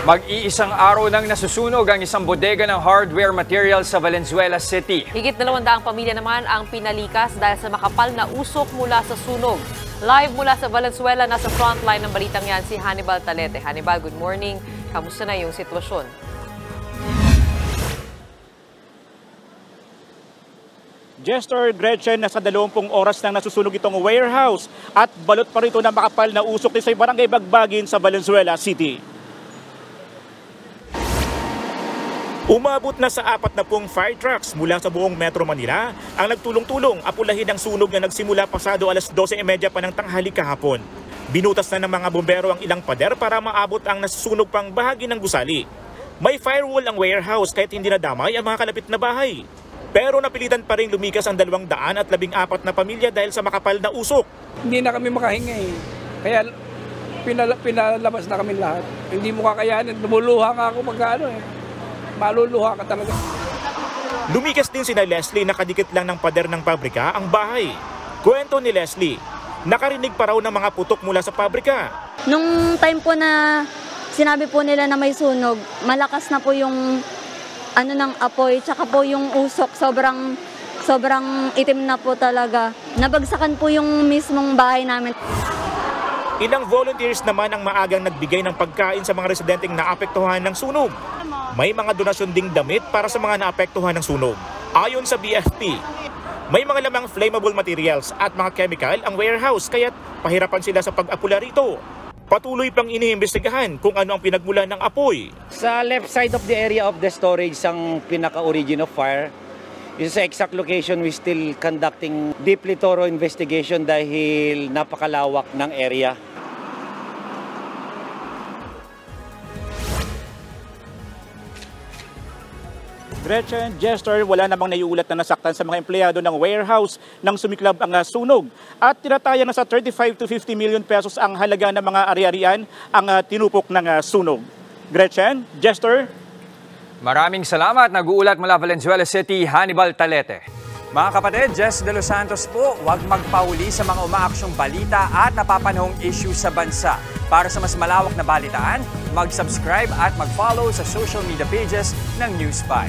Mag-iisang araw nang nasusunog ang isang bodega ng hardware materials sa Valenzuela City. Higit 200 pamilya naman ang pinalikas dahil sa makapal na usok mula sa sunog. Live mula sa Valenzuela, nasa frontline ng balitang yan si Hannibal Talete. Hannibal, good morning. Kamusta na yung sitwasyon? Jester Gretchen, nasa 20 oras nang nasusunog itong warehouse at balot pa rito na makapal na usok sa barangay Bagbagin sa Valenzuela City. Umabot na sa 40 fire trucks mula sa buong Metro Manila ang nagtulong-tulong apulahin ang sunog na nagsimula pasado alas 12:30 pa ng tanghali kahapon. Binutas na ng mga bumbero ang ilang pader para maabot ang nasusunog pang bahagi ng gusali. May firewall ang warehouse kahit hindi nadamay ang mga kalapit na bahay. Pero napilitan pa rin lumikas ang 214 na pamilya dahil sa makapal na usok. Hindi na kami makahinga eh. Kaya pinalabas na kami lahat. Hindi mo kakayanin. Lumuluha nga ako magkano eh. Maluluha ka talaga. Lumikas din sina Leslie, nakadikit lang ng pader ng pabrika ang bahay. Kwento ni Leslie, nakarinig pa raw ng mga putok mula sa pabrika. Nung time po na sinabi po nila na may sunog, malakas na po yung ng apoy, tsaka po yung usok, sobrang itim na po talaga. Nabagsakan po yung mismong bahay namin. Ilang volunteers naman ang maagang nagbigay ng pagkain sa mga residenteng naapektuhan ng sunog. May mga donasyon ding damit para sa mga naapektuhan ng sunog. Ayon sa BFP, may mga lamang flammable materials at mga chemical ang warehouse kaya't pahirapan sila sa pag-apula rito. Patuloy pang iniimbestigahan kung ano ang pinagmulan ng apoy. Sa left side of the area of the storage ang pinaka-origin of fire. Yung sa exact location, we still conducting deeply thorough investigation dahil napakalawak ng area. Gretchen, Jester, wala namang naiulat na nasaktan sa mga empleyado ng warehouse nang sumiklab ang sunog. At tinataya na sa 35 to 50 million pesos ang halaga ng mga ari-arian ang tinupok ng sunog. Gretchen, Jester. Maraming salamat. Nag-uulat mula Valenzuela City, Hannibal Talete. Mga kapatid, Jess De Los Santos po, huwag magpauli sa mga umaaksyong balita at napapanahong issue sa bansa. Para sa mas malawak na balitaan, mag-subscribe at mag-follow sa social media pages ng News 5.